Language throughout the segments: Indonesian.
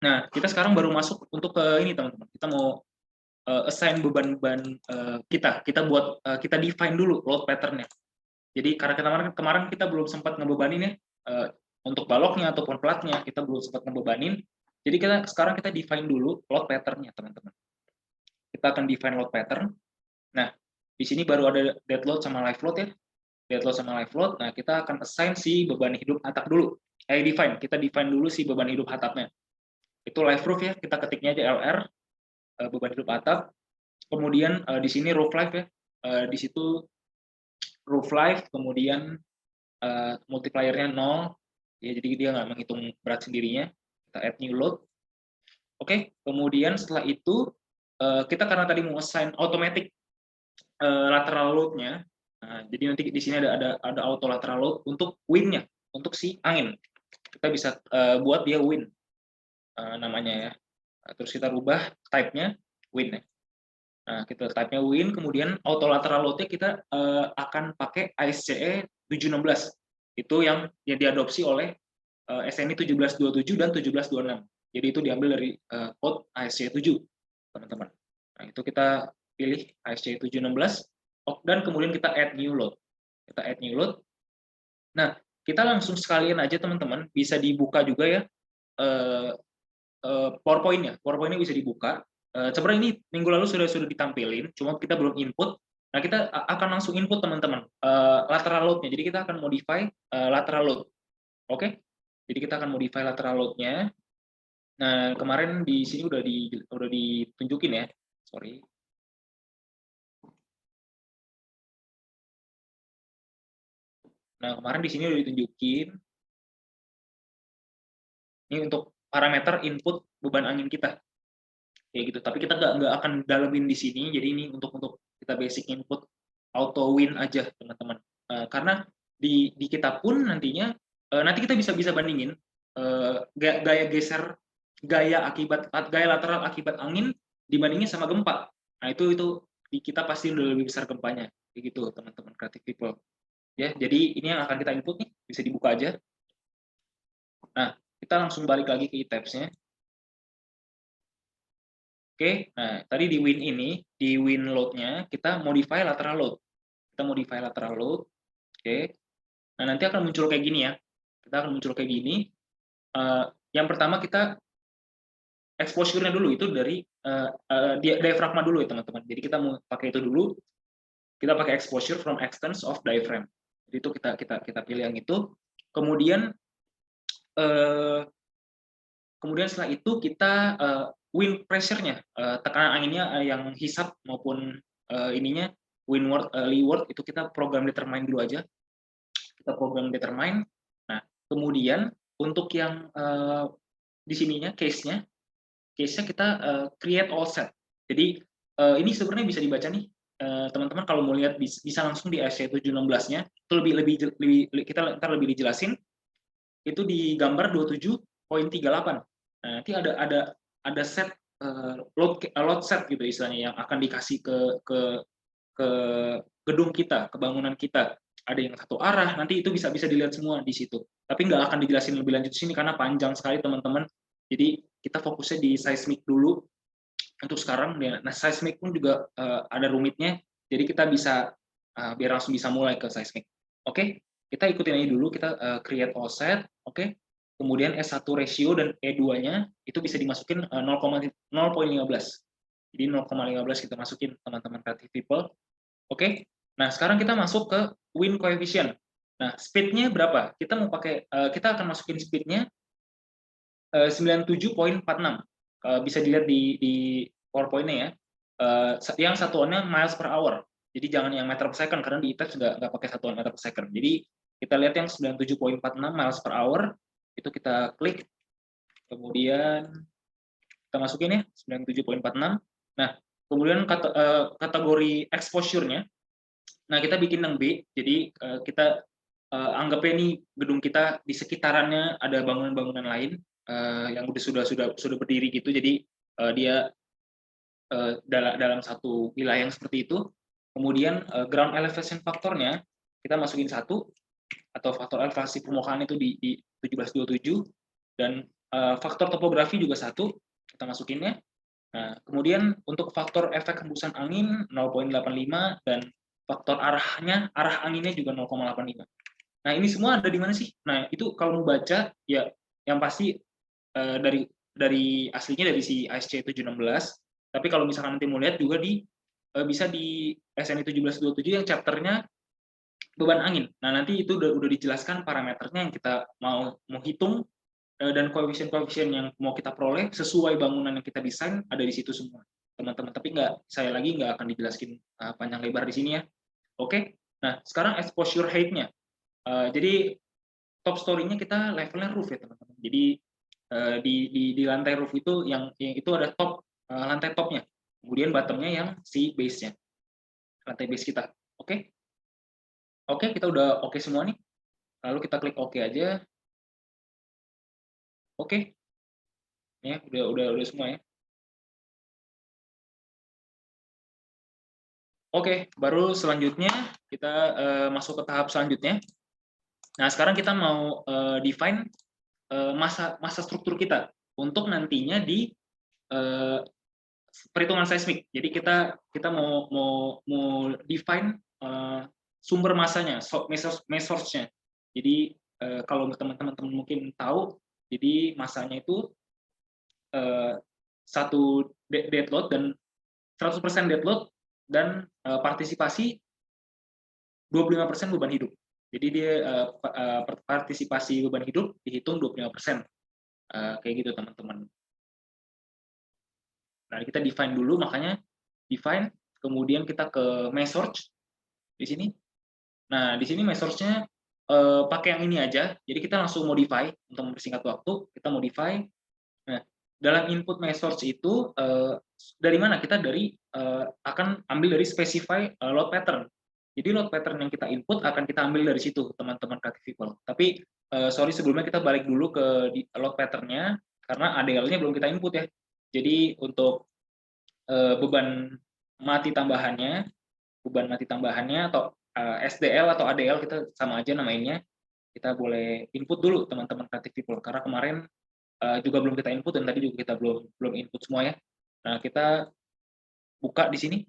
Nah, kita sekarang baru masuk untuk ke ini teman-teman. Kita mau assign beban-beban kita. Kita define dulu load pattern-nya. Jadi karena kemarin kita belum sempat ngebebanin ya untuk baloknya ataupun platnya kita belum sempat ngebebanin. Jadi sekarang kita define dulu load pattern-nya teman-teman. Kita akan define load pattern. Nah, di sini baru ada dead load sama live load ya. Dead load sama live load. Nah, kita akan assign si beban hidup atap dulu. Kita define dulu si beban hidup atapnya. Itu live roof ya, kita ketiknya aja LR beban hidup atap. Kemudian di sini roof life ya. Di situ roof life, kemudian multiplier-nya 0. Ya, jadi dia nggak menghitung berat sendirinya. Kita add new load. Oke, kemudian setelah itu kita karena tadi mau assign automatic lateral load-nya. Nah, jadi nanti di sini ada auto lateral load untuk wind-nya, untuk si angin. Kita bisa buat dia wind namanya ya. Nah, terus kita rubah type-nya wind-nya. Nah, kita type-nya wind, kemudian auto lateral load-nya kita akan pakai ISCE 716. Itu yang diadopsi oleh SNI 1727 dan 1726. Jadi itu diambil dari code ISCE 7, teman-teman. Nah, itu kita pilih ISCE 716 dan kemudian kita add new load. Kita add new load. Nah, kita langsung sekalian aja teman-teman bisa dibuka juga ya PowerPoint-nya. PowerPoint-nya bisa dibuka. Sebenarnya ini minggu lalu sudah ditampilin, cuma kita belum input. Nah, kita akan langsung input teman-teman lateral load-nya. Jadi kita akan modify lateral load. Oke? Jadi kita akan modify lateral load-nya. Nah, kemarin di sini udah ditunjukin ya. Sorry. Nah, kemarin di sini udah ditunjukin. Ini untuk parameter input beban angin kita. Kayak gitu. Tapi kita nggak akan dalemin di sini. Jadi ini untuk kita basic input auto win aja, teman-teman. Karena di kita pun nantinya nanti kita bisa bandingin gaya lateral akibat angin dibandingin sama gempa. Nah, itu di kita pasti udah lebih besar gempanya. Begitu, teman-teman creative people. Ya, jadi ini yang akan kita input nih, bisa dibuka aja. Nah, kita langsung balik lagi ke e-tabs-nya. Oke, nah tadi di win load-nya kita modify lateral load. Kita modify lateral load. Oke. Nah, nanti akan muncul kayak gini ya. Kita akan muncul kayak gini. Yang pertama kita exposure-nya dulu itu dari diafragma dulu ya, teman-teman. Jadi kita mau pakai itu dulu. Kita pakai exposure from extents of diaphragm. Jadi itu kita pilih yang itu. Kemudian setelah itu kita wind pressure-nya, tekanan anginnya yang hisap maupun ininya windward, leeward itu kita program determine dulu aja. Kita program determine. Nah, kemudian untuk yang di sininya case-nya kita create all set. Jadi ini sebenarnya bisa dibaca nih teman-teman kalau mau lihat bisa langsung di ISCE 716-nya. Itu kita lebih dijelasin. Itu di gambar 27.38. Nah, nanti ada set load set gitu istilahnya yang akan dikasih ke gedung kita, ke bangunan kita. Ada yang satu arah, nanti itu bisa dilihat semua di situ. Tapi nggak akan dijelasin lebih lanjut di sini karena panjang sekali teman-teman. Jadi kita fokusnya di seismic dulu untuk sekarang. Nah, seismic pun juga ada rumitnya. Jadi kita bisa biar langsung bisa mulai ke seismic. Oke, kita ikutin aja dulu. Kita create all set. Oke. Kemudian S1 ratio dan E2-nya itu bisa dimasukin 0,15. Jadi 0,15 kita masukin teman-teman creative people. Oke. Nah, sekarang kita masuk ke wind coefficient. Nah, speed-nya berapa? Kita akan masukin speed-nya 97.46. Bisa dilihat di PowerPoint-nya ya. Yang satuannya miles per hour. Jadi jangan yang meter per second karena di e-tabs nggak pakai satuan meter per second. Jadi kita lihat yang 97.46 miles per hour. Itu kita klik, kemudian kita masukin ya 97.46. Nah, kemudian kategori exposure-nya, nah kita bikin yang B. Jadi kita anggapnya nih gedung kita di sekitarannya ada bangunan-bangunan lain yang sudah berdiri gitu. Jadi dia dalam satu wilayah yang seperti itu. Kemudian ground elevation faktornya kita masukin 1, atau faktor elevasi permukaan itu di 1727, dan faktor topografi juga 1, kita masukinnya. Nah, kemudian untuk faktor efek hembusan angin 0,85 dan faktor arah anginnya juga 0,85. Nah, ini semua ada di mana sih? Nah, itu kalau mau baca ya yang pasti dari aslinya dari si ASC 716, tapi kalau misalkan nanti mau lihat juga bisa di SNI 1727 yang chapternya beban angin. Nah, nanti itu udah dijelaskan parameternya yang kita mau hitung, dan koefisien-koefisien yang mau kita peroleh sesuai bangunan yang kita desain ada di situ semua, teman-teman. Tapi saya lagi nggak akan dijelaskan panjang lebar di sini ya. Oke. Nah, sekarang exposure height-nya. Jadi top story-nya kita levelnya roof ya, teman-teman. Jadi di lantai roof itu yang itu ada top, lantai topnya. Kemudian bottom-nya yang si base-nya. Lantai base kita. Oke. Oke, kita udah oke semua nih. Lalu kita klik oke aja. Oke. Ya, udah semua ya. Oke, baru selanjutnya kita masuk ke tahap selanjutnya. Nah, sekarang kita mau define masa struktur kita untuk nantinya di perhitungan seismik. Jadi kita mau define sumber masanya, source-nya. Jadi kalau teman-teman mungkin tahu, jadi masanya itu satu dead load dan 100% dead load dan partisipasi 25% beban hidup. Jadi dia partisipasi beban hidup dihitung 25%. Kayak gitu, teman-teman. Nah, kita define dulu, makanya define, kemudian kita ke mesource di sini. Nah, di sini mesource-nya pakai yang ini aja. Jadi kita langsung modify untuk mempersingkat waktu, kita modify. Nah, dalam input mesource itu dari mana? Kita akan ambil dari specify load pattern. Jadi load pattern yang kita input akan kita ambil dari situ, teman-teman Creative People. Tapi sorry, sebelumnya kita balik dulu ke load pattern-nya karena ADL-nya belum kita input ya. Jadi untuk beban mati tambahannya atau SDL atau ADL kita sama aja namainnya. Kita boleh input dulu, teman-teman Creative People, karena kemarin juga belum kita input dan tadi juga kita belum input semua ya. Nah, kita buka di sini.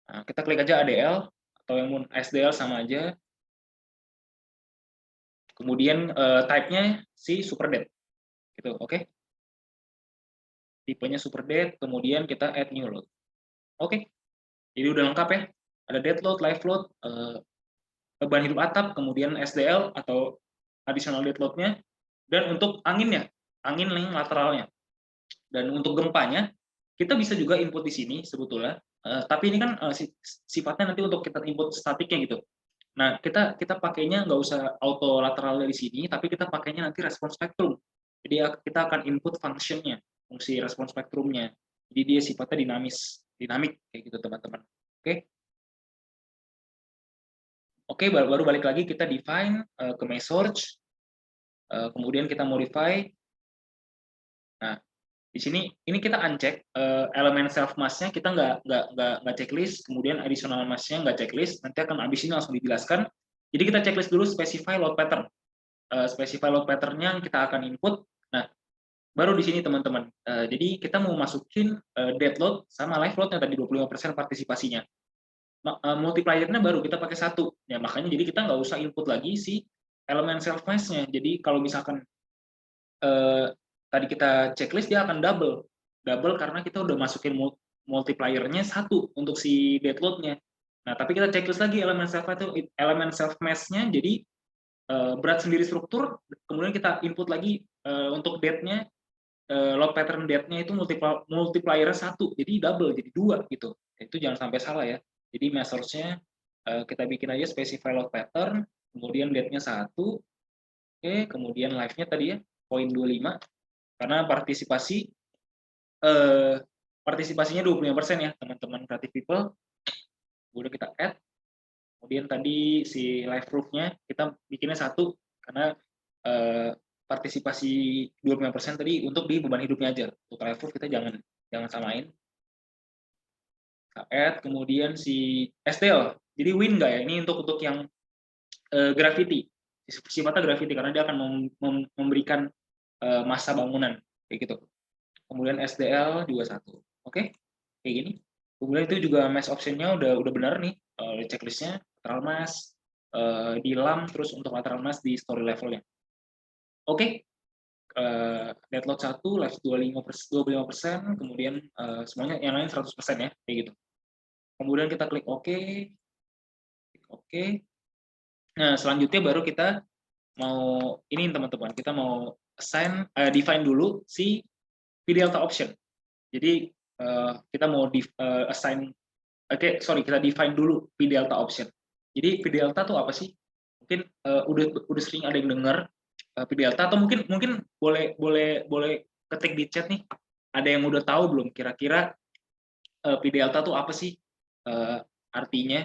Nah, kita klik aja ADL atau yang SDL sama aja. Kemudian type-nya si super dead. Gitu, oke. Tipenya super dead, kemudian kita add new load. Oke. Jadi udah lengkap ya. Ada dead load, live load, beban hidup atap, kemudian SDL atau additional dead load-nya, dan untuk anginnya, angin link lateralnya. Dan untuk gempanya, kita bisa juga input di sini sebetulnya, tapi ini kan sifatnya nanti untuk kita input statiknya gitu. Nah, kita pakainya nggak usah auto lateral dari sini, tapi kita pakainya nanti respons spektrum. Jadi kita akan input function-nya, fungsi respons spektrumnya. Jadi dia sifatnya dinamik kayak gitu, teman-teman. Oke. Oke, baru balik lagi kita define ke mesource, kemudian kita modify. Nah, di sini ini kita uncheck elemen self mass-nya, kita nggak checklist, kemudian additional mass-nya nggak checklist, nanti akan habis ini langsung dijelaskan. Jadi kita checklist dulu specify load pattern. Specify load pattern-nya kita akan input. Nah, baru di sini teman-teman. Jadi kita mau masukin dead load sama live load-nya tadi 25% partisipasinya. Multiplier-nya baru kita pakai 1. Ya, makanya jadi kita nggak usah input lagi si elemen self mass-nya. Jadi kalau misalkan tadi kita checklist, dia akan double karena kita udah masukin multiplier-nya 1 untuk si dead load-nya. Nah, tapi kita checklist lagi elemen self mass-nya, jadi berat sendiri struktur, kemudian kita input lagi untuk dead-nya, load pattern dead-nya itu multiplier-nya 1, jadi double, jadi 2 gitu. Itu jangan sampai salah ya. Jadi measures-nya kita bikin aja specify load pattern, kemudian dead-nya 1, oke, kemudian live-nya tadi ya, 0,25, karena partisipasinya 25% ya, teman-teman Creative People. Kemudian kita add, kemudian tadi si live proof-nya kita bikinnya 1, karena partisipasi 25% tadi untuk di beban hidupnya aja. Untuk live proof kita jangan samain. Kita add, kemudian si STL, jadi win nggak ya? Ini untuk yang gravity, sifatnya gravity, karena dia akan memberikan masa bangunan kayak gitu. Kemudian SDL juga 1. Oke, kayak gini. Kemudian itu juga mass option-nya udah benar nih, checklist-nya, lateral mass, di LAM, terus untuk lateral mass di story level-nya. Oke, dead load 1, left 25%, kemudian semuanya yang lain 100% ya, kayak gitu. Kemudian kita klik OK. Nah, selanjutnya baru kita mau ini teman-teman, kita mau define dulu si VDelta option. Jadi kita mau assign, kita define dulu VDelta option. Jadi VDelta tuh apa sih? Mungkin udah sering ada yang dengar VDelta, atau mungkin boleh ketik di chat nih. Ada yang udah tahu belum kira-kira VDelta tuh apa sih artinya,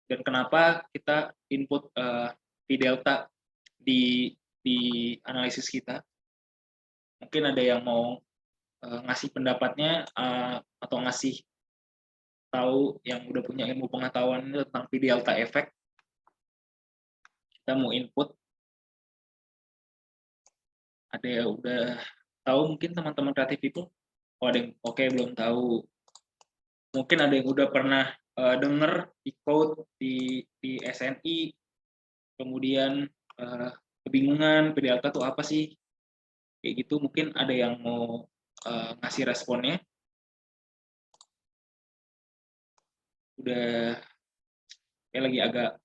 dan kenapa kita input VDelta di analisis kita? Mungkin ada yang mau ngasih pendapatnya atau ngasih tahu yang udah punya ilmu pengetahuan tentang VDelta effect. Kita mau input. Ada yang udah tahu mungkin teman-teman kreatif itu? Oh, ada yang oke, belum tahu. Mungkin ada yang udah pernah dengar di code di SNI, kemudian kebingungan VDelta tuh apa sih? Kayak gitu, mungkin ada yang mau ngasih responnya. Udah lagi agak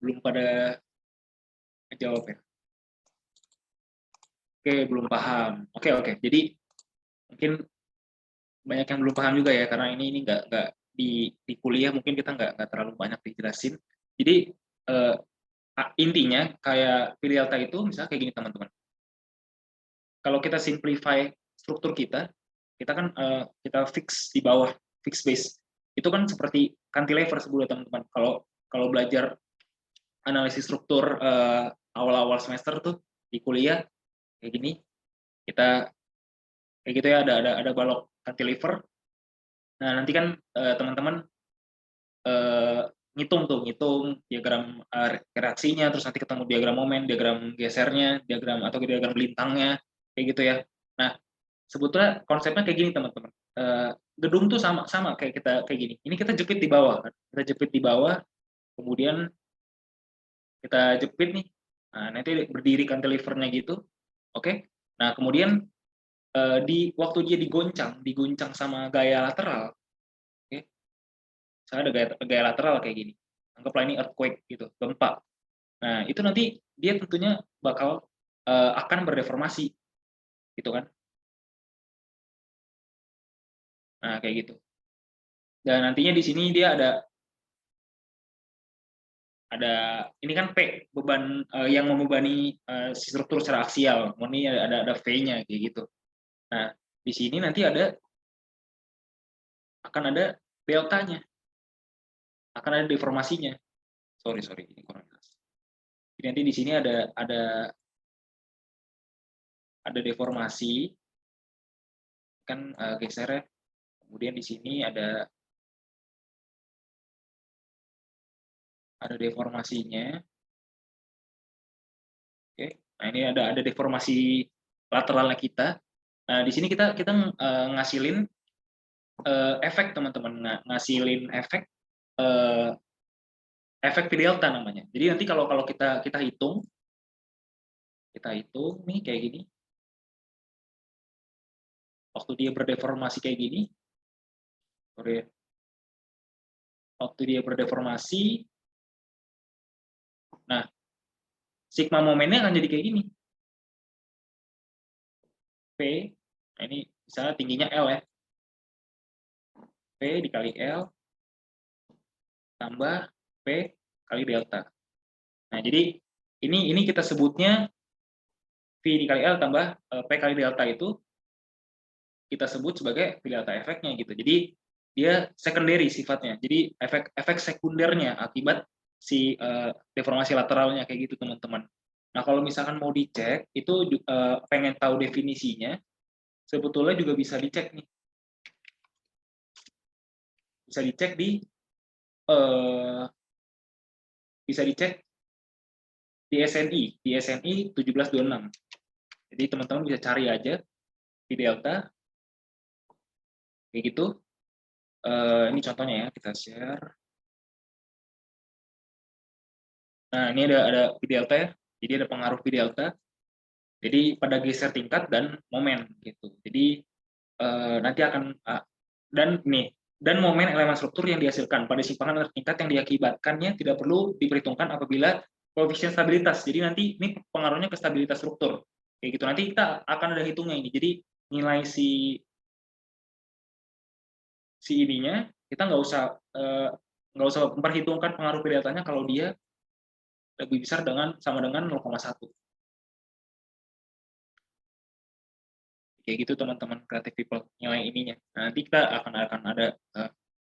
belum pada jawab ya. Oke, belum paham. Oke. Jadi mungkin banyak yang belum paham juga ya, karena ini nggak di kuliah mungkin kita nggak terlalu banyak dijelasin. Jadi intinya kayak VDelta itu misalnya kayak gini teman-teman. Kalau kita simplify struktur kita kan kita fix di bawah, fix base. Itu kan seperti cantilever sebelumnya teman-teman. Kalau belajar analisis struktur awal-awal semester tuh di kuliah kayak gini, kita kayak gitu ya, ada balok cantilever. Nah, nanti kan teman-teman ngitung diagram reaksinya, terus nanti ketemu diagram momen, diagram gesernya, atau diagram lintangnya, kayak gitu ya. Nah, sebetulnya konsepnya kayak gini teman-teman. Gedung tuh sama kayak kita kayak gini. Ini kita jepit di bawah, kemudian kita jepit nih. Nah, nanti berdiri cantilevernya gitu. Oke. Nah, kemudian waktu dia diguncang sama gaya lateral. Oke. Misalnya ada gaya lateral kayak gini. Anggaplah ini earthquake gitu, gempa. Nah, itu nanti dia tentunya bakal akan berdeformasi gitu kan. Nah, kayak gitu. Dan nantinya di sini dia ada ini kan P, beban yang membebani struktur secara aksial. Ini ada V-nya kayak gitu. Nah, di sini nanti akan ada deltanya. Akan ada deformasinya. Sorry, ini kurang jelas. Jadi nanti di sini ada deformasi kan geser ya. Kemudian di sini ada deformasinya. Oke. Nah, ini ada deformasi lateralnya kita. Nah, di sini kita ngasilin efek teman-teman, ngasilin efek VDelta namanya. Jadi nanti kalau kita hitung nih kayak gini. Waktu dia berdeformasi kayak gini. Waktu dia berdeformasi, nah sigma momennya akan jadi kayak gini. P, nah ini misalnya tingginya L ya. P dikali L tambah P kali delta. Nah, jadi ini kita sebutnya V dikali L tambah P kali delta itu kita sebut sebagai VDelta efeknya gitu. Jadi dia secondary sifatnya. Jadi efek sekundernya akibat si deformasi lateralnya kayak gitu teman-teman. Nah, kalau misalkan mau dicek itu pengen tahu definisinya, sebetulnya juga bisa dicek nih. Bisa dicek di SNI 1726. Jadi teman-teman bisa cari aja P delta kayak gitu. Ini contohnya ya, kita share. Nah, ini ada P delta ya. Jadi ada pengaruh P delta. Jadi pada geser tingkat dan momen gitu. Jadi nanti akan dan momen elemen struktur yang dihasilkan pada simpangan antar tingkat yang diakibatkannya tidak perlu diperhitungkan apabila koefisien stabilitas. Jadi nanti ini pengaruhnya ke stabilitas struktur. Kayak gitu. Nanti kita akan ada hitungnya ini. Jadi nilai si ininya kita nggak usah memperhitungkan pengaruh P deltanya kalau dia lebih besar sama dengan 0,1. Kayak gitu teman-teman creative people nilai ininya. Nah, nanti kita akan ada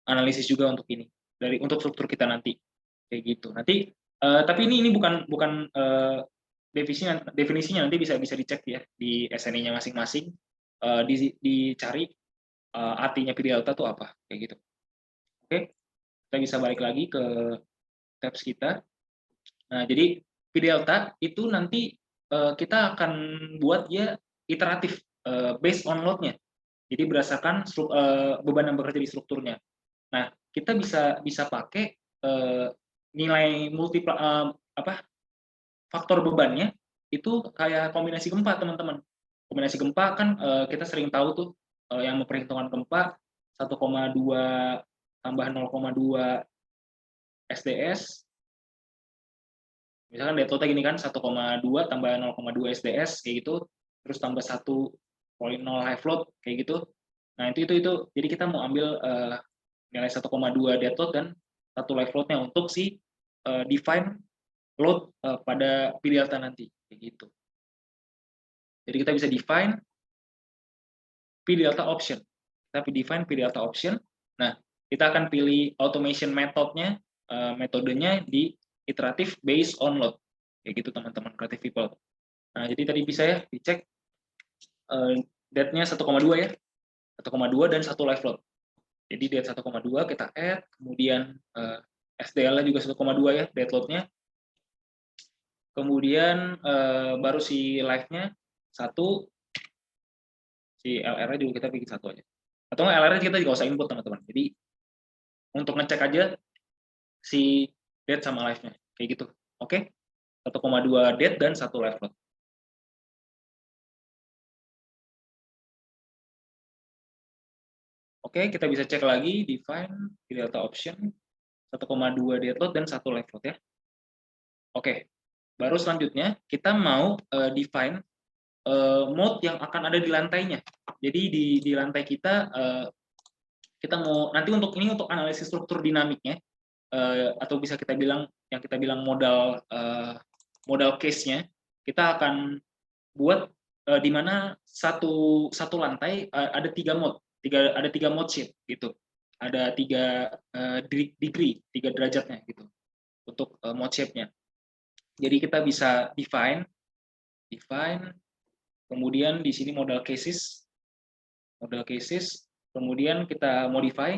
analisis juga untuk ini untuk struktur kita nanti kayak gitu. Nanti tapi ini bukan definisinya nanti bisa dicek ya di SNI-nya masing-masing, dicari artinya P delta itu apa kayak gitu. Oke, kita bisa balik lagi ke tabs kita. Nah, jadi P delta itu nanti kita akan buat dia iteratif based on load-nya. Jadi berdasarkan beban yang bekerja di strukturnya. Nah, kita bisa pakai nilai faktor bebannya itu kayak kombinasi gempa, teman-teman. Kombinasi gempa kan kita sering tahu tuh yang memperhitungkan gempa 1,2 tambah 0,2 SDS. Misalkan dead load-nya gini kan 1,2 tambah 0,2 SDS kayak gitu, terus tambah 1,0 high float kayak gitu. Nah, itu jadi kita mau ambil nilai 1,2 dead load dan 1 live load-nya untuk si define load pada P delta nanti kayak gitu. Jadi kita bisa define P delta option. Kita define P delta option. Nah, kita akan pilih automation metodenya, metodenya di iteratif based on load. Kayak gitu teman-teman creative people. Nah, jadi tadi bisa ya dicek dead-nya 1,2 ya. 1,2 dan 1 live load. Jadi dead 1,2 kita add, kemudian SDL-nya juga 1,2 ya, dead load-nya. Kemudian baru si live-nya 1, si LR-nya juga kita bikin 1 aja. Atau nggak LR-nya kita juga usah input teman-teman. Jadi untuk ngecek aja si dead sama live-nya, kayak gitu. Oke, 1,2 dead dan 1 live load. Oke, kita bisa cek lagi, define delta option, 1,2 dead load dan 1 live load ya. Oke, baru selanjutnya kita mau define mode yang akan ada di lantainya. Jadi di lantai kita mau nanti untuk analisis struktur dinamiknya atau bisa kita bilang modal case-nya, kita akan buat di mana satu lantai ada 3 mode, ada 3 mode shape gitu. Ada 3 degree, 3 derajatnya gitu untuk mode shape-nya. Jadi kita bisa define, kemudian di sini modal cases, kemudian kita modify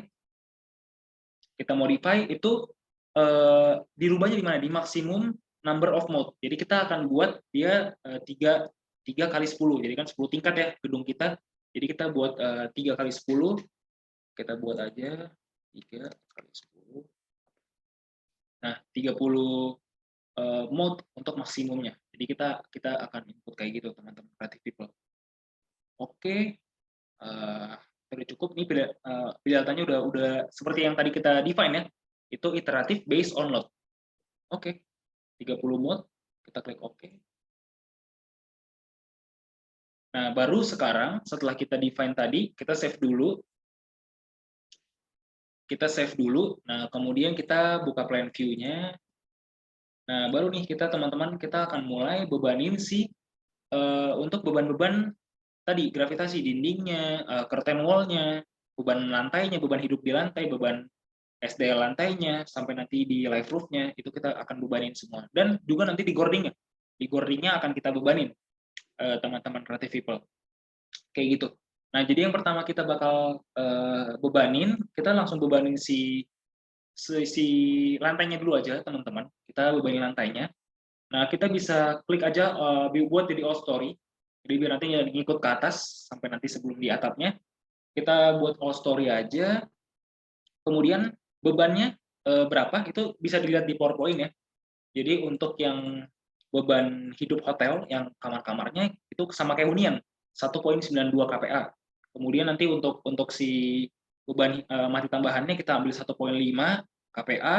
itu dirubahnya di mana? Di maksimum number of mode. Jadi kita akan buat dia 3 kali 10. Jadi kan 10 tingkat ya gedung kita. Jadi kita buat 3 kali 10. Kita buat aja 3 kali 10. Nah, 30 mode untuk maksimumnya. Jadi kita akan input kayak gitu teman-teman creative people. Oke, udah cukup nih deltanya udah seperti yang tadi kita define ya. Itu iteratif based on load. Oke. 30 mode, kita klik oke. Nah, baru sekarang setelah kita define tadi, kita save dulu. Nah, kemudian kita buka plan view-nya. Nah, baru nih teman-teman kita akan mulai bebanin untuk beban-beban tadi, gravitasi dindingnya, curtain wall-nya, beban lantainya, beban hidup di lantai, beban SDL lantainya, sampai nanti di live roof-nya, itu kita akan bebanin semua. Dan juga nanti di gording-nya. Di gording-nya akan kita bebanin, teman-teman creative people. Kayak gitu. Nah, jadi yang pertama kita bakal bebanin, kita langsung bebanin si lantainya dulu aja, teman-teman. Kita bebanin lantainya. Nah, kita bisa klik aja buat jadi all story. Jadi biar nanti ya ngikut ke atas sampai nanti sebelum di atapnya. Kita buat all story aja. Kemudian bebannya berapa itu bisa dilihat di PowerPoint ya. Jadi untuk yang beban hidup hotel yang kamar-kamarnya itu sama kayak hunian 1,92 kPa. Kemudian nanti untuk si beban mati tambahannya kita ambil 1,5 kPa.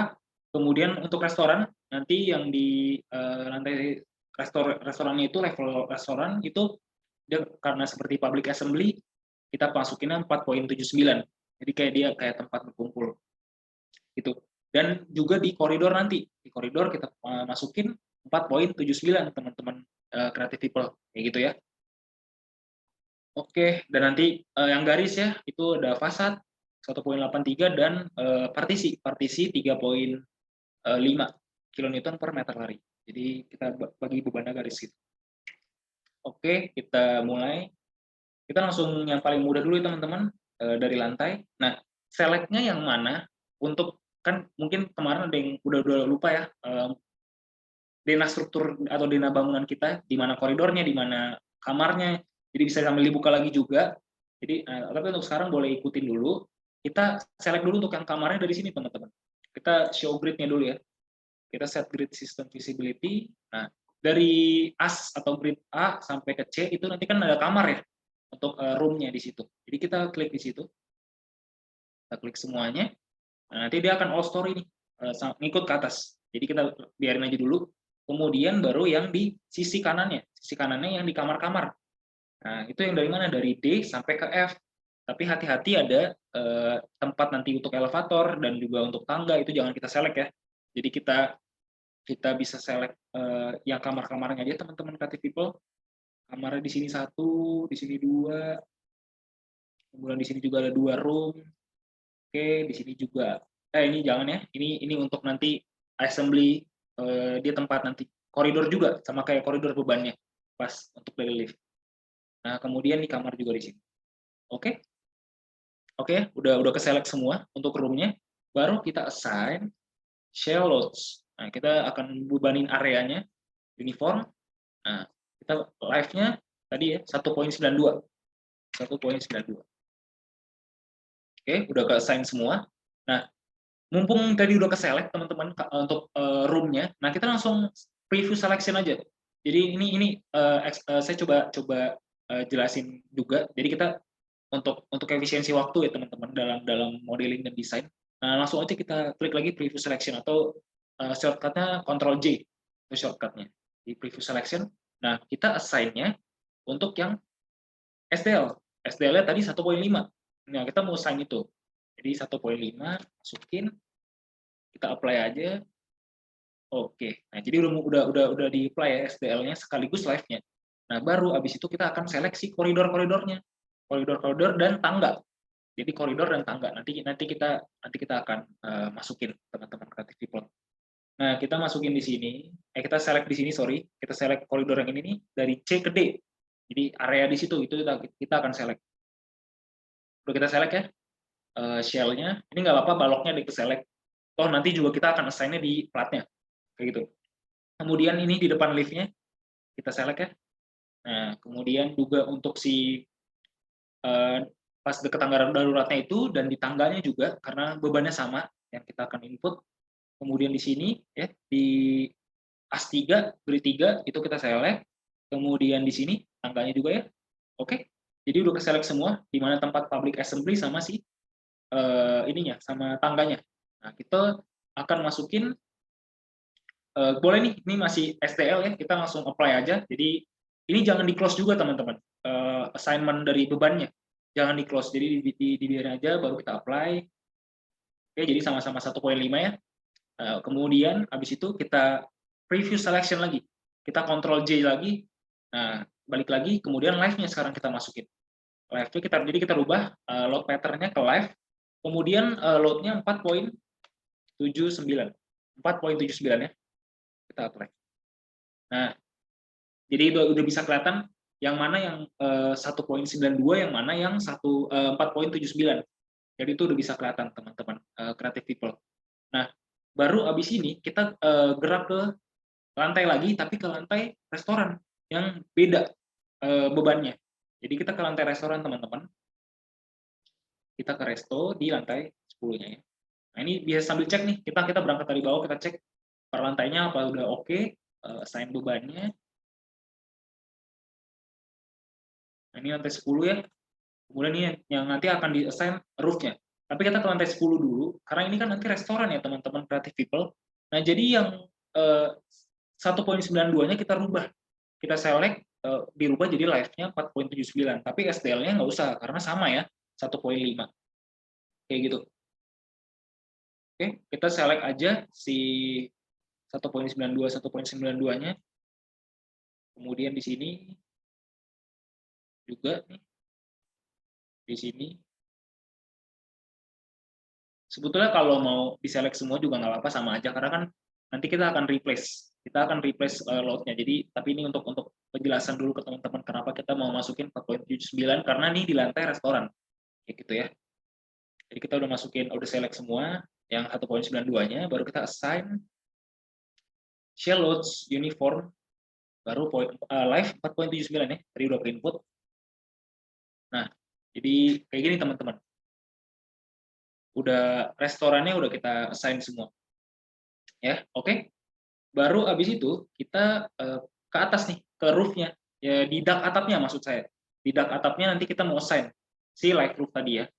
Kemudian untuk restoran nanti yang di lantai restorannya itu level restoran itu dia karena seperti public assembly kita masukinnya 4,79. Jadi kayak dia kayak tempat berkumpul gitu. Dan juga di koridor nanti, di koridor kita masukin 4,79 teman-teman creative people kayak gitu ya. Oke, dan nanti yang garis ya itu ada fasad 1,83 dan partisi 3,5 kilonewton per meter lari. Jadi kita bagi bebannya garis gitu. Oke, kita mulai. Kita langsung yang paling mudah dulu ya teman-teman dari lantai. Nah, selectnya yang mana untuk kan mungkin kemarin ada yang udah lupa ya dena struktur atau dena bangunan kita di mana koridornya, di mana kamarnya. Jadi bisa sambil dibuka lagi juga. Jadi tapi untuk sekarang boleh ikutin dulu. Kita select dulu untuk yang kamarnya dari sini teman-teman. Kita show grid-nya dulu ya. Kita set grid system visibility. Nah, dari as atau grid A sampai ke C itu nanti kan ada kamar ya untuk room-nya di situ. Jadi kita klik di situ. Kita klik semuanya. Nah, nanti dia akan all story nih, ngikut ke atas. Jadi kita biarin aja dulu. Kemudian baru yang di sisi kanannya yang di kamar-kamar. Nah, itu yang dari mana? Dari D sampai ke F. Tapi hati-hati ada tempat nanti untuk elevator dan juga untuk tangga itu jangan kita select ya. Jadi kita bisa select yang kamar-kamarnya aja teman-teman creative people. Kamarnya di sini 1, di sini 2. Kemudian di sini juga ada 2 room. Oke, di sini juga. Ini jangan ya. Ini untuk nanti assembly dia tempat nanti koridor juga sama kayak koridor bebannya pas untuk dari lift. Nah, kemudian di kamar juga di sini. Oke. Oke, udah ke-select semua untuk room-nya. Baru kita assign shell loads. Nah, kita akan bebanin areanya uniform. Nah, kita live-nya tadi ya 1,92. 1,92. Oke, udah ke-assign semua. Nah, mumpung tadi udah ke-select teman-teman untuk room-nya, nah kita langsung preview selection aja. Jadi ini saya coba jelasin juga. Jadi kita untuk efisiensi waktu ya teman-teman dalam modeling dan desain. Nah, langsung aja kita klik lagi preview selection atau shortcutnya Ctrl J itu shortcutnya di preview selection. Nah, kita assign-nya untuk yang SDL. SDL-nya tadi 1,5. Nah, kita mau assign itu. Jadi 1,5 masukin, kita apply aja. Oke. Nah, jadi udah di apply ya SDL-nya sekaligus live-nya. Nah, baru abis itu kita akan seleksi koridor-koridornya. Koridor-koridor dan tangga. Jadi koridor dan tangga. Nanti kita akan masukin teman-teman creative people. Nah, kita masukin di sini. Kita select di sini, sorry. Kita select koridor yang ini nih dari C ke D. Jadi area di situ itu kita akan select. Udah kita select ya shell-nya. Ini nggak apa-apa baloknya di select. Toh nanti juga kita akan assign-nya di platnya. Kayak gitu. Kemudian ini di depan lift-nya kita select ya. Nah, kemudian juga untuk si pas deket tangga daruratnya itu dan di tangganya juga karena bebannya sama yang kita akan input. Kemudian di sini ya di AS3, grid 3 itu kita select. Kemudian di sini tangganya juga ya. Oke. Jadi udah ke-select semua di mana tempat public assembly sama si ininya sama tangganya. Nah, kita akan masukin boleh nih, ini masih STL ya, kita langsung apply aja. Jadi ini jangan di close juga teman-teman. Assignment dari bebannya jangan di close. Jadi dibiarin aja baru kita apply. Oke, jadi sama-sama 1,5 ya. Kemudian habis itu kita preview selection lagi. Kita Ctrl J lagi. Nah, balik lagi kemudian live-nya sekarang kita masukin. Live-nya kita rubah load pattern-nya ke live. Kemudian load-nya 4,79. 4,79 ya. Kita apply. Nah, jadi udah bisa kelihatan yang mana yang 1,92, yang mana yang 4,79. Jadi itu udah bisa kelihatan teman-teman creative people. Nah, baru abis ini kita gerak ke lantai lagi, tapi ke lantai restoran yang beda. bebannya. Jadi kita ke lantai restoran teman-teman, kita ke resto di lantai 10-nya ya. Nah ini bisa sambil cek nih, kita berangkat dari bawah, kita cek per lantainya apa udah oke, assign bebannya. Nah ini lantai 10 ya, kemudian ini yang nanti akan di-assign roof-nya. Tapi kita ke lantai 10 dulu, karena ini kan nanti restoran ya teman-teman creative people. Nah jadi yang 1.92-nya kita rubah, kita select, dirubah jadi live-nya 4.79, tapi SDL-nya nggak usah, karena sama ya, 1.5, kayak gitu. Oke, kita select aja si 1.92, 1.92-nya, kemudian di sini juga nih, di sini. Sebetulnya kalau mau diselect semua juga nggak apa-apa, sama aja, karena kan nanti kita akan replace load-nya. Jadi, tapi ini untuk penjelasan dulu ke teman-teman kenapa kita mau masukin 4.79, karena ini di lantai restoran, kayak gitu ya. Jadi kita udah select semua, yang 1.92-nya, baru kita assign shell loads uniform, baru live 4.79 ya, tadi udah ke input. Nah, jadi kayak gini teman-teman. Restorannya udah kita assign semua. Ya, oke. Baru habis itu kita ke atas nih, ke roof-nya. Ya, di dak atapnya maksud saya. Di dak atapnya nanti kita mau assign si live roof tadi ya.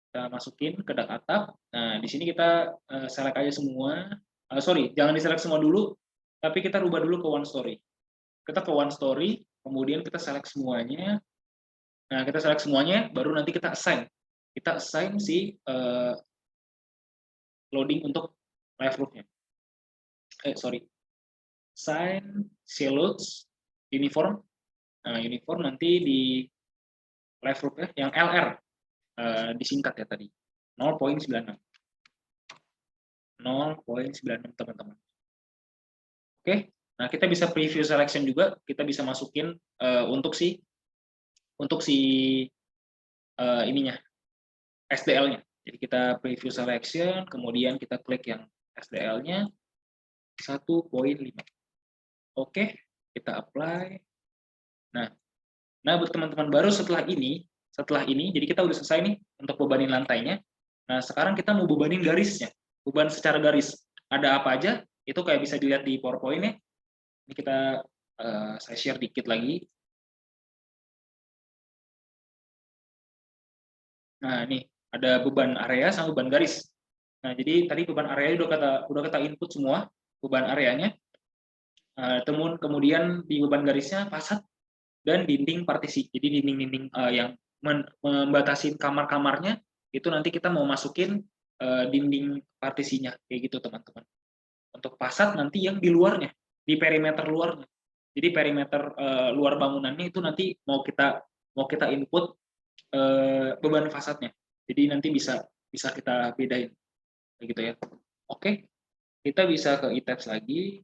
Kita masukin ke dak atap. Nah, di sini kita select aja semua. Sorry, jangan di-select semua dulu, tapi kita rubah dulu ke one story. Kita ke one story, kemudian kita select semuanya. Nah, kita select semuanya, baru nanti kita assign. Kita assign si loading untuk live roof-nya. Sorry. Assign si loads uniform. Nah, uniform nanti di live roof ya, yang LR disingkat ya tadi. 0.96. 0.96 teman-teman. Oke. Nah, kita bisa preview selection juga, kita bisa masukin untuk si ininya, SDL-nya. Jadi kita preview selection, kemudian kita klik yang SDL-nya 1.5. Oke, kita apply. Nah, buat teman-teman baru setelah ini, jadi kita udah selesai nih untuk bebanin lantainya. Nah, sekarang kita mau bebanin garisnya, beban secara garis. Ada apa aja? Itu kayak bisa dilihat di PowerPoint-nya. Ini saya share dikit lagi. Nah, ini ada beban area sama beban garis. Nah, jadi tadi beban area udah kita input semua beban areanya. Kemudian di beban garisnya fasad dan dinding partisi. Jadi dinding-dinding yang membatasi kamar-kamarnya itu nanti kita mau masukin dinding partisinya, kayak gitu teman-teman. Untuk fasad nanti yang di luarnya, di perimeter luarnya. Jadi perimeter luar bangunannya itu nanti mau kita input beban fasadnya. Jadi nanti bisa kita bedain, kayak gitu ya. Oke, kita bisa ke e-tabs lagi.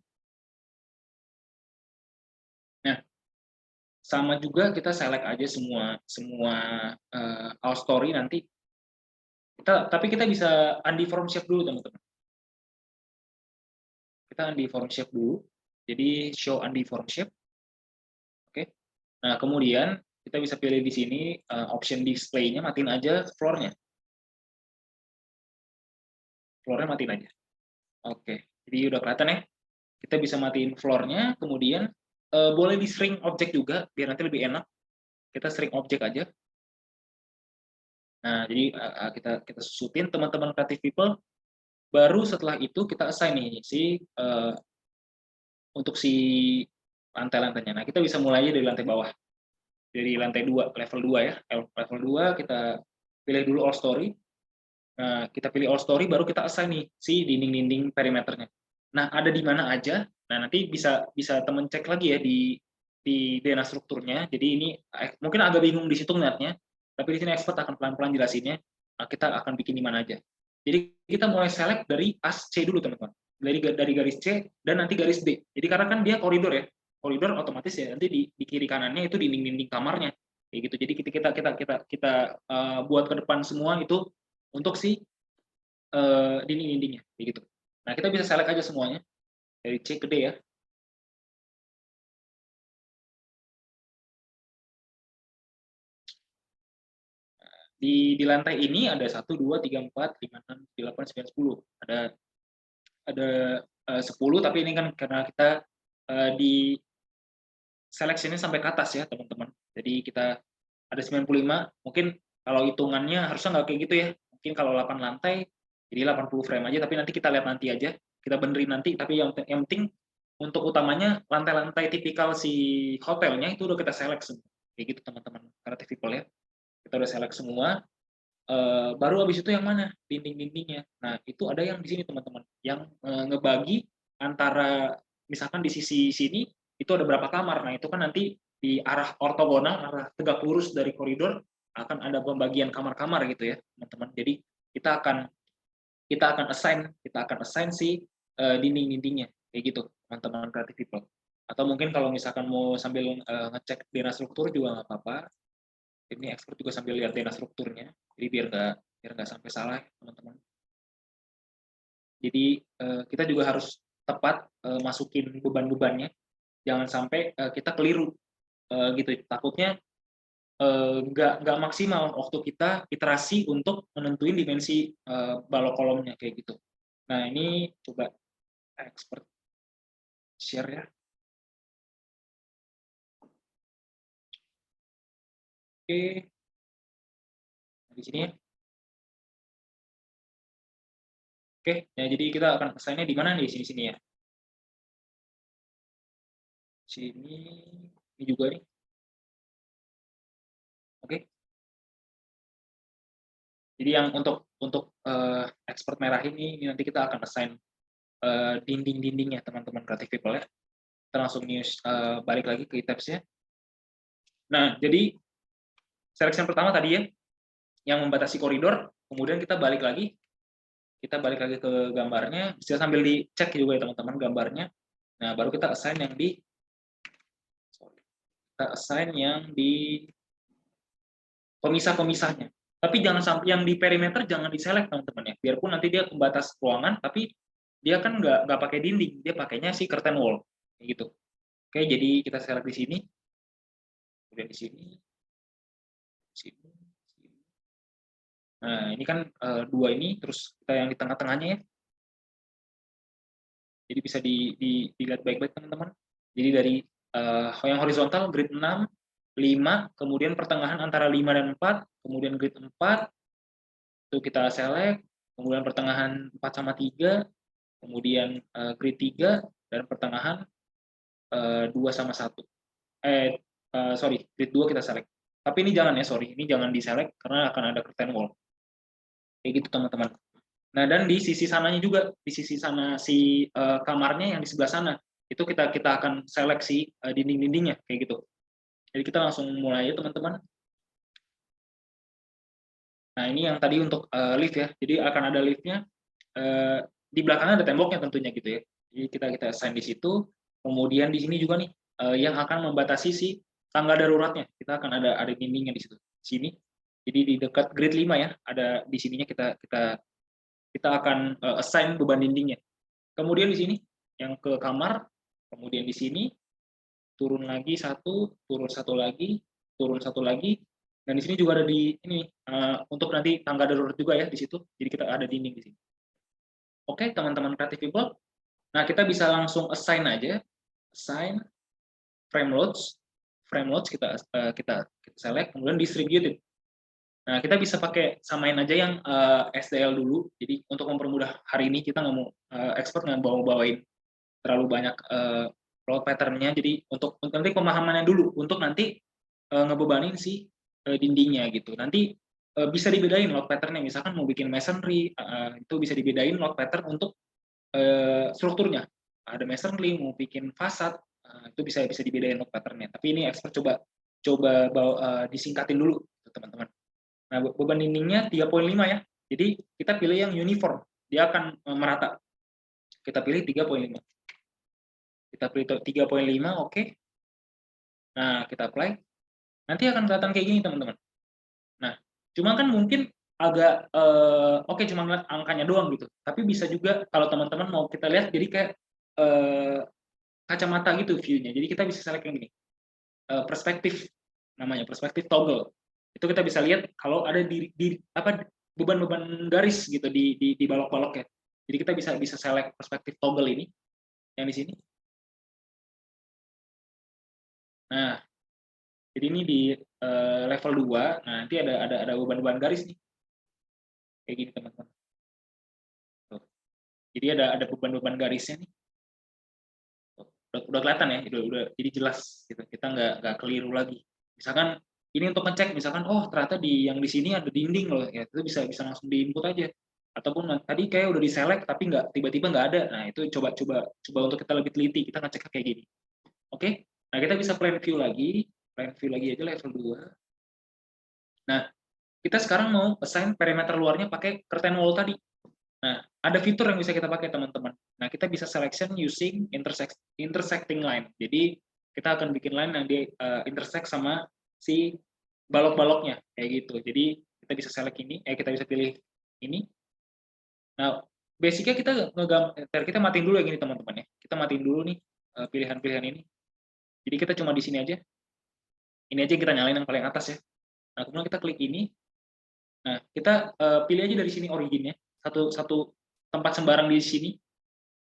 Nah, sama juga kita select aja semua all story nanti. Tapi kita bisa undeform shape dulu teman-teman. Kita undeform shape dulu. Jadi show undeform shape. Oke. Nah, kemudian kita bisa pilih di sini option display-nya, matiin aja floor-nya. Floor-nya matiin aja. Oke. Jadi udah kelihatan ya. Kita bisa matiin floor-nya, kemudian boleh di shrink object juga biar nanti lebih enak. Kita shrink object aja. Nah, jadi kita susutin teman-teman creative people. Baru setelah itu kita assign nih untuk si lantai-lantainya. Nah, kita bisa mulai dari lantai bawah. Dari lantai 2, level 2 ya. Level 2 kita pilih dulu all story. Nah, kita pilih all story baru kita assign nih si dinding-dinding perimeternya. Nah, ada di mana aja? Nah, nanti bisa teman cek lagi ya di DNA strukturnya. Jadi ini mungkin agak bingung di situ ngeliatnya, tapi di sini expert akan pelan-pelan jelasinnya. Nah, kita akan bikin di mana aja. Jadi kita mulai select dari as C dulu teman-teman. Dari garis C dan nanti garis D. Jadi karena kan dia koridor ya. Koridor otomatis ya nanti di kiri kanannya itu dinding-dinding kamarnya. Kayak gitu. Jadi kita buat ke depan semua itu untuk si dinding-dindingnya kayak gitu. Nah, kita bisa select aja semuanya dari C ke D ya. di lantai ini ada 1, 2, 3, 4, 5, 6, 8, 9, 10. Ada 10, tapi ini kan karena kita di seleksinya sampai ke atas ya teman-teman. Jadi kita ada 95, mungkin kalau hitungannya harusnya nggak kayak gitu ya. Mungkin kalau 8 lantai, jadi 80 frame aja, tapi nanti kita lihat nanti aja. Kita benerin nanti, tapi yang penting untuk utamanya lantai-lantai tipikal si hotelnya itu udah kita select semua. Kayak gitu teman-teman, Creative People ya. Kita udah select semua, baru habis itu yang mana? Dinding-dindingnya. Nah, itu ada yang di sini teman-teman, yang ngebagi antara, misalkan di sisi sini, itu ada berapa kamar. Nah, itu kan nanti di arah ortogonal, arah tegak lurus dari koridor, akan ada pembagian kamar-kamar gitu ya, teman-teman. Jadi kita akan assign si dinding-dindingnya, kayak gitu, teman-teman Creative People. Atau mungkin kalau misalkan mau sambil ngecek dena struktur juga nggak apa-apa. Ini expert juga sambil lihat dena strukturnya, jadi biar nggak sampai salah, teman-teman. Jadi kita juga harus tepat masukin beban-bebannya, jangan sampai kita keliru gitu. Takutnya nggak maksimal waktu kita iterasi untuk menentuin dimensi balok kolomnya kayak gitu. Nah ini coba expert share ya. Oke, di sini ya. Oke, ya jadi kita akan assign-nya di mana nih? Sini ya. Sini, ini juga nih. Oke. Jadi yang untuk expert merah ini nanti kita akan assign dinding-dindingnya teman-teman Creative People ya. Kita langsung news balik lagi ke tabs-nya. Nah, jadi selection pertama tadi ya, yang membatasi koridor, kemudian kita balik lagi ke gambarnya, bisa sambil dicek juga ya teman-teman gambarnya. Nah, baru kita assign yang di pemisah-pemisahnya. Tapi jangan sampai yang di perimeter jangan diselect teman-teman ya. Biarpun nanti dia pembatas ruangan, tapi dia kan nggak pakai dinding, dia pakainya si curtain wall, kayak gitu. Oke, jadi kita select di sini, kemudian di sini. Nah, ini kan dua ini, terus kita yang di tengah-tengahnya ya. Jadi bisa dilihat baik-baik teman-teman. Jadi dari yang horizontal grid 6, 5, kemudian pertengahan antara 5 dan 4, kemudian grid 4, itu kita select, kemudian pertengahan 4 sama 3, kemudian grid 3, dan pertengahan 2 sama 1. Sorry, grid 2 kita select. Tapi ini jangan ya, sorry, ini jangan di-select karena akan ada curtain wall. Kayak gitu teman-teman. Nah, dan di sisi sananya juga, di sisi sana si kamarnya yang di sebelah sana, itu kita akan seleksi dinding-dindingnya, kayak gitu. Jadi kita langsung mulai ya teman-teman. Nah, ini yang tadi untuk lift ya. Jadi akan ada liftnya, di belakangnya ada temboknya tentunya gitu ya. Jadi kita assign di situ. Kemudian di sini juga nih yang akan membatasi si tangga daruratnya. Kita akan ada dindingnya di situ. Sini. Jadi di dekat grid 5 ya, ada di sininya kita akan assign beban dindingnya. Kemudian di sini yang ke kamar, kemudian di sini turun lagi satu, turun satu lagi, turun satu lagi, dan di sini juga ada di ini untuk nanti tangga darurat juga ya di situ. Jadi kita ada dinding di sini. Oke, teman-teman Creative People. Nah, kita bisa langsung assign aja, assign frame loads kita select, kemudian distributed. Nah, kita bisa pakai samain aja yang SDL dulu. Jadi untuk mempermudah hari ini kita nggak mau expert nggak bawain terlalu banyak load pattern-nya. Jadi untuk nanti pemahamannya dulu untuk nanti ngebebanin si dindingnya gitu. Nanti bisa dibedain load pattern-nya. Misalkan mau bikin masonry itu bisa dibedain load pattern untuk strukturnya. Ada masonry mau bikin fasad itu bisa dibedain load pattern-nya. Tapi ini expert coba disingkatin dulu teman-teman. Nah, beban dindingnya 3,5 ya. Jadi kita pilih yang uniform, dia akan merata. Kita pilih 3,5. Kita pilih 3,5, oke. Nah, kita apply. Nanti akan kelihatan kayak gini, teman-teman. Nah, cuma kan mungkin agak oke cuma ngeliat angkanya doang gitu. Tapi bisa juga kalau teman-teman mau kita lihat jadi kayak kacamata gitu view-nya. Jadi kita bisa select yang gini. Perspektif namanya, perspektif toggle. Itu kita bisa lihat kalau ada di apa beban-beban garis gitu di balok-balok ya. Jadi kita bisa select perspektif toggle ini yang di sini. Nah, jadi ini di level 2. Nah, nanti ada beban-beban garis nih. Kayak gini, teman-teman. Jadi ada beban-beban garisnya nih. Udah kelihatan ya, udah jadi jelas gitu. Kita nggak keliru lagi. Misalkan ini untuk ngecek, misalkan oh ternyata yang di sini ada dinding loh, ya itu bisa langsung di input aja. Ataupun tadi kayak udah diselect tapi tiba-tiba nggak ada. Nah itu coba untuk kita lebih teliti, kita ngecek kayak gini. Oke, nah kita bisa plan view lagi aja level 2. Nah kita sekarang mau assign perimeter luarnya pakai curtain wall tadi. Nah, ada fitur yang bisa kita pakai, teman-teman. Nah, kita bisa selection using intersecting line. Jadi, kita akan bikin line yang di intersect sama si balok-baloknya, kayak gitu. Jadi, kita bisa select ini, kita bisa pilih ini. Nah, basicnya kita matiin dulu ya gini, teman-teman ya. Kita matiin dulu nih pilihan-pilihan ini. Jadi, kita cuma di sini aja. Ini aja kita nyalain yang paling atas ya. Nah, kemudian kita klik ini. Nah, kita pilih aja dari sini originnya. Satu tempat sembarang di sini.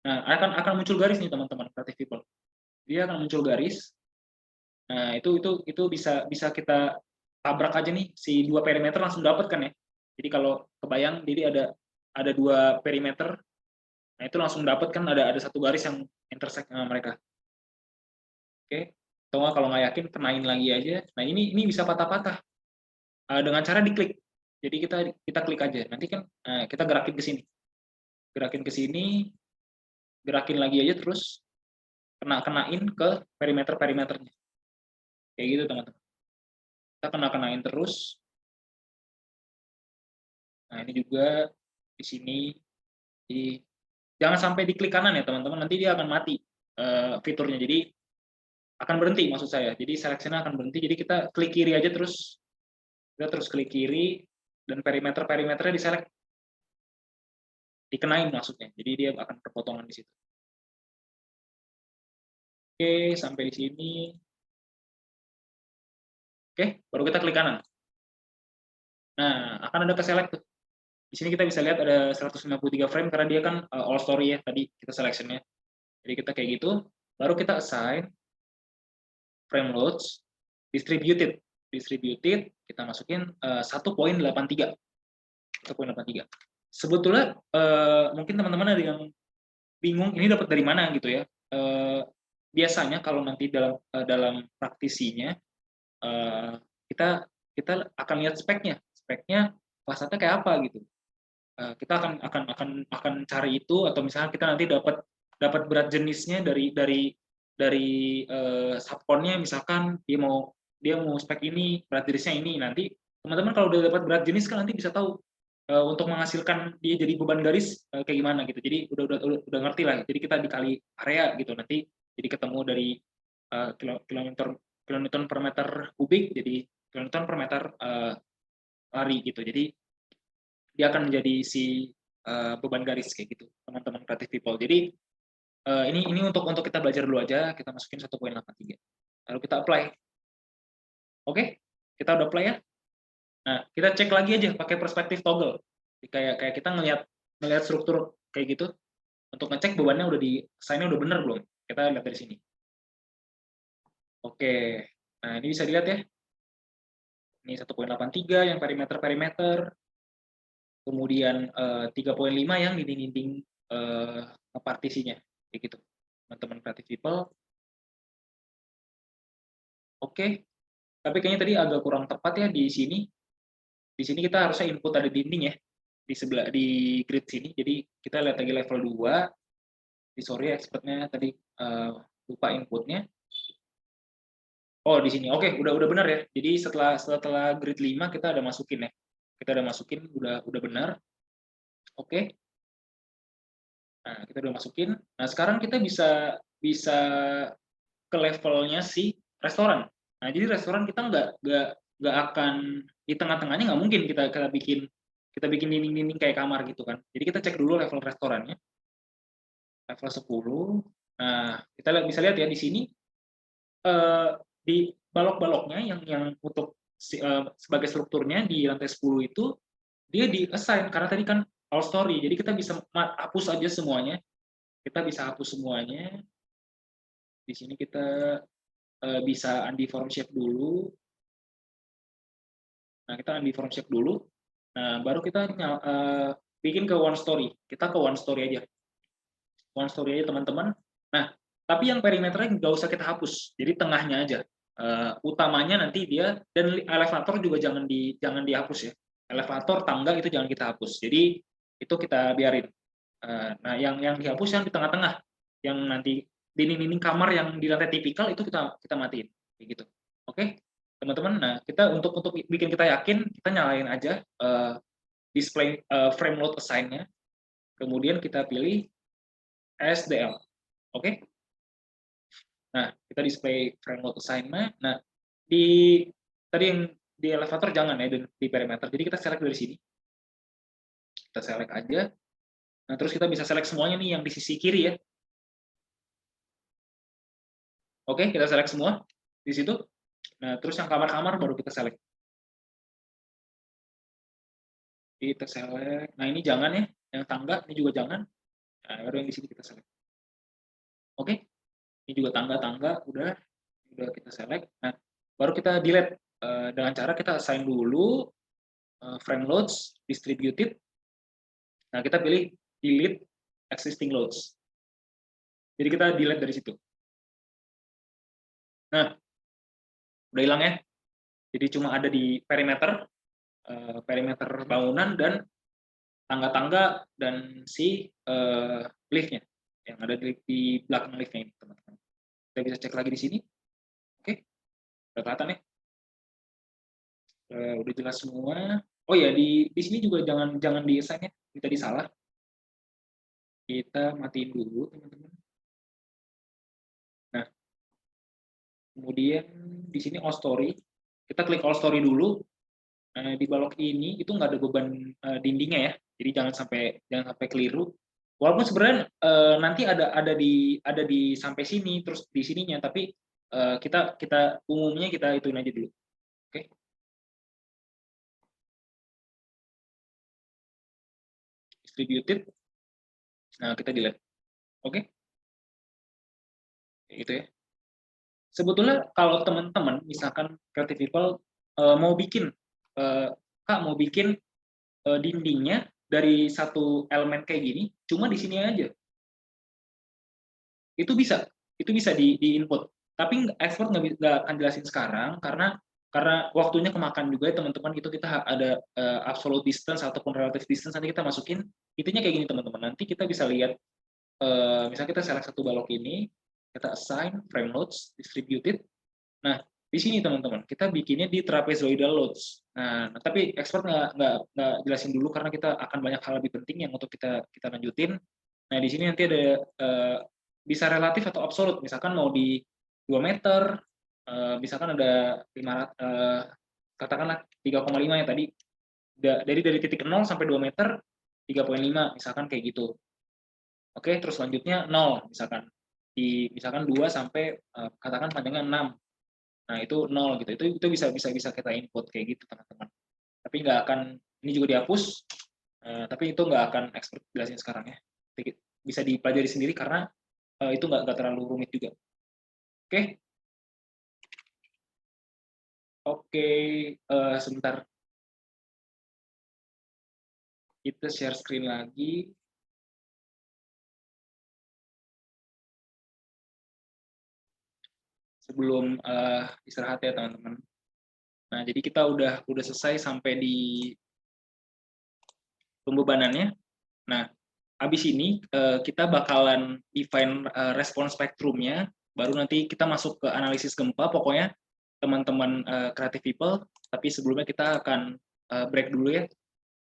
Nah, akan muncul garis nih teman-teman Creative People. Dia akan muncul garis. Nah, itu bisa kita tabrak aja nih si dua perimeter langsung dapat kan ya. Jadi kalau kebayang jadi ada dua perimeter. Nah, itu langsung dapat kan ada satu garis yang intersect sama mereka. Oke. Atau kalau nggak yakin kenain lagi aja. Nah, ini bisa patah-patah. Dengan cara diklik. Jadi kita klik aja. Nanti kan kita gerakin ke sini. Gerakin ke sini, gerakin lagi aja terus kenain ke perimeternya kayak gitu teman-teman. Kita kenain terus. Nah ini juga di sini jangan sampai diklik kanan ya teman-teman, nanti dia akan mati fiturnya, jadi akan berhenti maksud saya, jadi seleksinya akan berhenti. Jadi kita klik kiri aja terus, kita terus klik kiri dan perimeternya diselect, dikenain maksudnya, jadi dia akan terpotongan di situ. Oke, sampai di sini. Oke, baru kita klik kanan. Nah, akan ada ke select tuh. Di sini kita bisa lihat ada 153 frame karena dia kan all story ya tadi kita selectionnya. Jadi kita kayak gitu, baru kita assign frame loads distributed, kita masukin 1.83. Sebetulnya mungkin teman-teman ada yang bingung ini dapat dari mana gitu ya. Biasanya kalau nanti dalam praktisinya kita akan lihat speknya fasenya kayak apa gitu. Kita akan cari itu, atau misalnya kita nanti dapat berat jenisnya dari subkonnya, misalkan dia mau spek ini, berat jenisnya ini. Nanti teman-teman kalau udah dapat berat jenis kan nanti bisa tahu untuk menghasilkan dia jadi beban garis kayak gimana gitu. Jadi udah ngerti lah. Jadi kita dikali area gitu, nanti jadi ketemu dari kilonewton per meter kubik jadi kilonewton per meter lari gitu. Jadi dia akan menjadi si beban garis kayak gitu, teman-teman Creative People. Jadi ini untuk kita belajar dulu aja, kita masukin 1.83. Lalu kita apply. Oke, kita udah apply ya. Nah, kita cek lagi aja pakai perspektif toggle. Kayak kita ngelihat struktur kayak gitu untuk ngecek bebannya udah assign-nya udah bener belum. Kita lihat dari sini. Oke. Nah, ini bisa dilihat ya. Ini 1.83 yang perimeter. Kemudian 3.5 yang dinding-dinding partisinya, kayak gitu, teman-teman Creative People. Oke, tapi kayaknya tadi agak kurang tepat ya di sini. Di sini kita harusnya input ada dinding ya, di grid sini. Jadi kita lihat lagi level 2. Sorry expertnya tadi lupa inputnya. Oh di sini, oke, udah benar ya. Jadi setelah grid 5 kita ada masukin ya. Kita ada masukin, udah benar. Oke. Nah, kita udah masukin. Nah, sekarang kita bisa ke levelnya si restoran. Nah, jadi restoran kita nggak akan di tengah-tengahnya, nggak mungkin kita bikin dinding-dinding kayak kamar gitu kan. Jadi kita cek dulu level restorannya. Level 10. Nah, kita bisa lihat ya di sini di balok-baloknya yang untuk sebagai strukturnya di lantai 10 itu dia di-assign karena tadi kan all story. Jadi kita bisa hapus aja semuanya. Kita bisa hapus semuanya. Di sini kita bisa undo form shape dulu. Nah, kita undo form shape dulu. Nah, baru kita bikin ke one story. Kita ke one story aja. One story aja, teman-teman. Nah, tapi yang perimeternya nggak usah kita hapus. Jadi tengahnya aja. Utamanya nanti dia, dan elevator juga jangan dihapus ya. Elevator, tangga itu jangan kita hapus. Jadi itu kita biarin. Nah, yang dihapus yang di tengah-tengah, yang nanti dinding-dinding kamar yang di lantai tipikal itu kita matiin, kayak gitu. Oke, teman-teman. Nah, kita untuk bikin kita yakin, kita nyalain aja display frame load assign-nya. Kemudian kita pilih SDL. Oke. Nah, kita display frame load assign-nya. Nah, tadi yang di elevator jangan ya di perimeter. Jadi kita select dari sini. Kita select aja. Nah, terus kita bisa select semuanya nih yang di sisi kiri ya. Oke, kita select semua di situ. Nah, terus yang kamar-kamar baru kita select. Kita select. Nah, ini jangan ya. Yang tangga ini juga jangan. Nah, baru yang di sini kita select. Oke. Ini juga tangga-tangga udah kita select. Nah, baru kita delete dengan cara kita assign dulu frame loads distributed. Nah, kita pilih delete existing loads. Jadi kita delete dari situ. Nah, udah hilang ya. Jadi cuma ada di perimeter bangunan dan tangga-tangga dan si liftnya yang ada di belakang liftnya ini, teman-teman. Kita bisa cek lagi di sini. Oke, udah kelihatan ya. Udah jelas semua. Oh ya, di sini juga jangan di-assign ya. Ini tadi salah. Kita matiin dulu, teman-teman. Nah, kemudian di sini all story. Kita klik all story dulu. Di balok ini itu nggak ada beban dindingnya ya. Jadi jangan sampai keliru. Walaupun sebenarnya nanti ada di sampai sini terus di sininya, tapi kita umumnya kita ituin aja dulu. Oke. Distributed. Nah, kita delete. Oke. Itu ya. Sebetulnya kalau teman-teman misalkan creative people mau bikin Kak mau bikin dindingnya dari satu elemen kayak gini, cuma di sini aja. Itu bisa di input. Tapi expert nggak akan jelasin sekarang karena waktunya kemakan juga ya teman-teman. Itu kita ada absolute distance ataupun relative distance, nanti kita masukin. Intinya kayak gini teman-teman. Nanti kita bisa lihat, misalnya kita select satu balok ini, kita assign frame loads distributed. Nah, di sini teman-teman, kita bikinnya di trapezoidal loads. Nah, tapi expert nggak jelasin dulu karena kita akan banyak hal lebih penting yang untuk kita lanjutin. Nah, di sini nanti ada bisa relatif atau absolut. Misalkan mau di 2 meter, misalkan ada 500, katakanlah 3,5 ya tadi. Dari titik 0 sampai 2 meter, 3,5 misalkan kayak gitu. Oke, terus selanjutnya 0 misalkan. Misalkan 2 sampai katakan panjangnya 6. Nah, itu 0 gitu. Itu bisa kita input kayak gitu, teman-teman. Tapi nggak akan, ini juga dihapus, tapi itu nggak akan expert jelasin sekarang ya. Bisa dipelajari sendiri karena itu nggak terlalu rumit juga. Oke. Oke, sebentar. Kita share screen lagi. Sebelum istirahat ya, teman-teman. Nah, jadi kita udah selesai sampai di pembebanannya. Nah, habis ini kita bakalan define respons spektrumnya, baru nanti kita masuk ke analisis gempa. Pokoknya teman-teman creative people, tapi sebelumnya kita akan break dulu ya.